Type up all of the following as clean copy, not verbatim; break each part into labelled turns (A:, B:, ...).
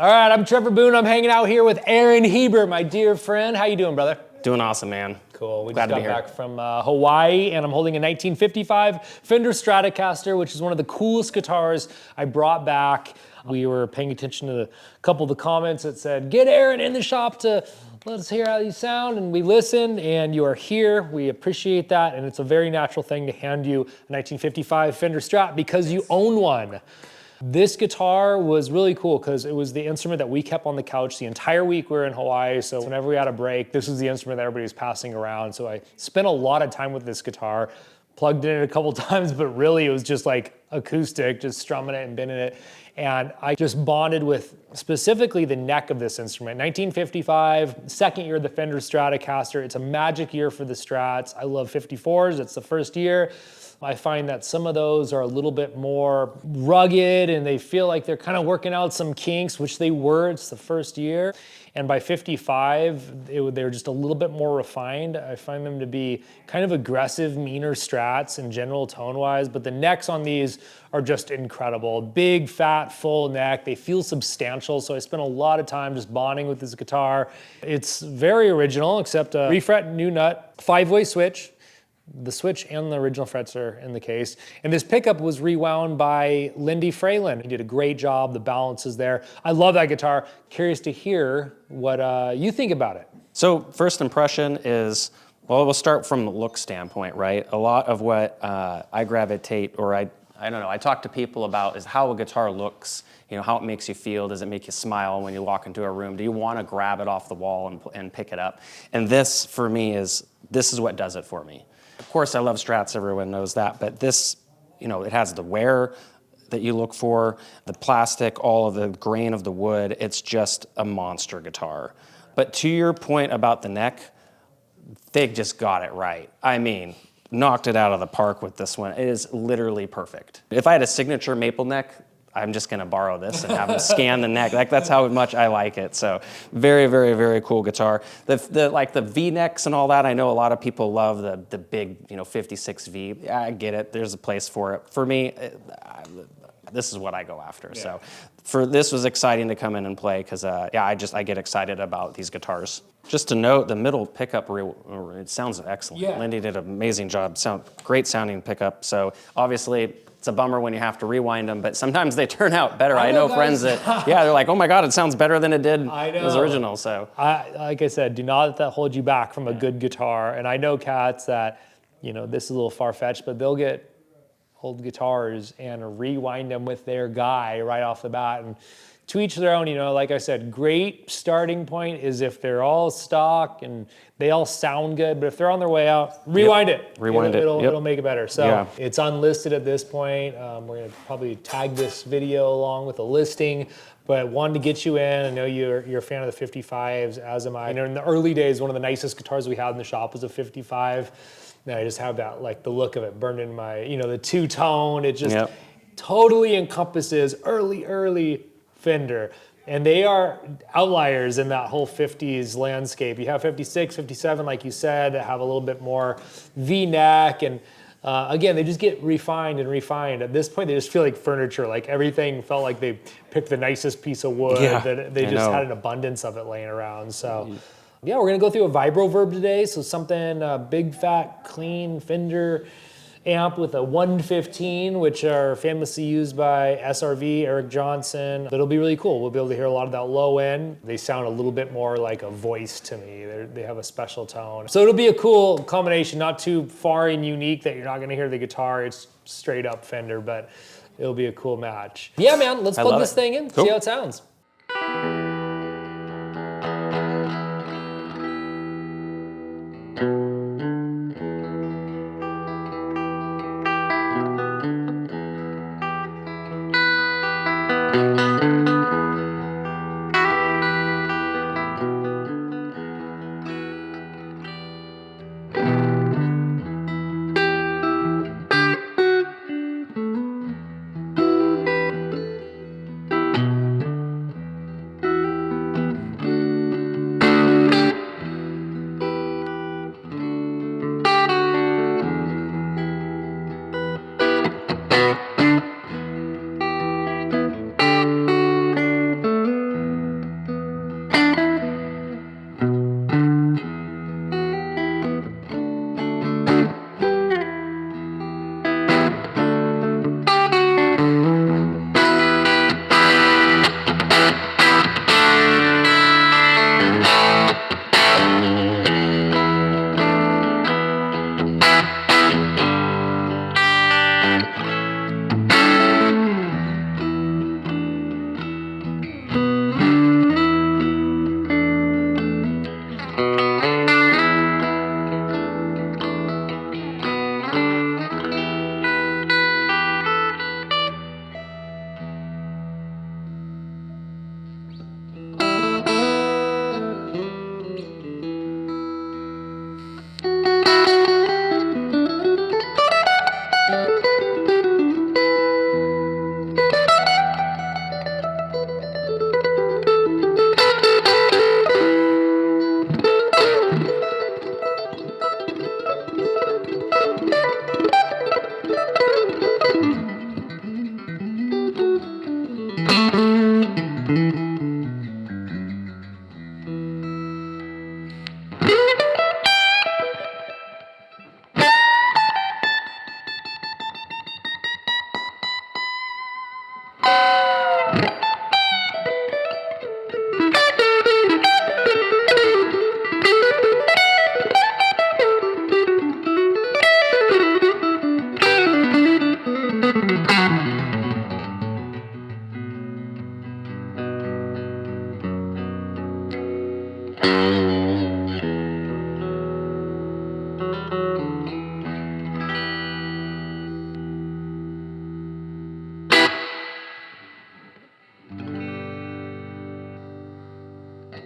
A: All right, I'm Trevor Boone. I'm hanging out here with Aaron Hiebert, my dear friend. How you doing, brother?
B: Doing awesome, man.
A: Cool. We
B: Glad
A: just
B: to be
A: got
B: here.
A: back from Hawaii, and I'm holding a 1955 Fender Stratocaster, which is one of the coolest guitars I brought back. We were paying attention to a couple of the comments that said, get Aaron in the shop to let us hear how you sound, and we listened, and you are here. We appreciate that, and it's a very natural thing to hand you a 1955 Fender Strat because you own one. This guitar was really cool because it was the instrument that we kept on the couch the entire week we were in Hawaii. So whenever we had a break, this was the instrument that everybody was passing around. So I spent a lot of time with this guitar, plugged in it a couple times, but really it was just like acoustic, just strumming it and bending it. And I just bonded with specifically the neck of this instrument. 1955, second year of the Fender Stratocaster. It's a magic year for the Strats. I love 54s, it's the first year. I find that some of those are a little bit more rugged and they feel like they're kind of working out some kinks, which they were, it's the first year. And by 55, they're just a little bit more refined. I find them to be kind of aggressive, meaner Strats in general tone-wise, but the necks on these are just incredible. Big, fat, full neck. They feel substantial, so I spent a lot of time just bonding with this guitar. It's very original, except a refret new nut, 5-way switch. The switch and the original frets are in the case. And this pickup was rewound by Lindy Fralin. He did a great job, the balance is there. I love that guitar. Curious to hear what you think about it.
B: So first impression is, well, we'll start from the look standpoint, right? A lot of what I gravitate, or I don't know, I talk to people about is how a guitar looks, you know, how it makes you feel. Does it make you smile when you walk into a room? Do you want to grab it off the wall and pick it up? And this, for me, this is what does it for me. Of course, I love Strats, everyone knows that, but this, you know, it has the wear that you look for, the plastic, all of the grain of the wood. It's just a monster guitar. But to your point about the neck, they just got it right. I mean, knocked it out of the park with this one. It is literally perfect. If I had a signature maple neck, I'm just gonna borrow this and have them scan the neck. Like, that's how much I like it. So very, very, very cool guitar. Like the V-necks and all that, I know a lot of people love the big, you know, 56 V. Yeah, I get it, there's a place for it. For me, this is what I go after. Yeah. So this was exciting to come in and play because yeah, I get excited about these guitars. Just to note, the middle pickup, it sounds excellent. Yeah. Lindy did an amazing job, great sounding pickup. So obviously, it's a bummer when you have to rewind them, but sometimes they turn out better. I know friends that, yeah, they're like, oh my God, it sounds better than it did as original. So,
A: like I said, do not let that hold you back from a good guitar. And I know cats that, you know, this is a little far-fetched, but they'll get old guitars and rewind them with their guy right off the bat. And to each their own, you know, like I said, great starting point is if they're all stock and they all sound good, but if they're on their way out, rewind it.
B: Rewind it.
A: It'll make it better. So it's unlisted at this point. We're gonna probably tag this video along with a listing, but wanted to get you in. I know you're a fan of the 55s, as am I. You know, in the early days, one of the nicest guitars we had in the shop was a 55. And I just have that, like the look of it burned in my, you know, the two-tone. It just totally encompasses early Fender. And they are outliers in that whole 50s landscape. You have 56, 57, like you said, that have a little bit more V-neck. And again, they just get refined and refined. At this point, they just feel like furniture. Like everything felt like they picked the nicest piece of wood. That they just had an abundance of it laying around. So yeah, we're gonna go through a Vibroverb today. So something big, fat, clean Fender amp with a 115, which are famously used by SRV, Eric Johnson. It'll be really cool. We'll be able to hear a lot of that low end. They sound a little bit more like a voice to me. They have a special tone. So it'll be a cool combination, not too far and unique that you're not gonna hear the guitar. It's straight up Fender, but it'll be a cool match. Yeah, man, let's plug this thing in, see how it sounds.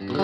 A: Bye.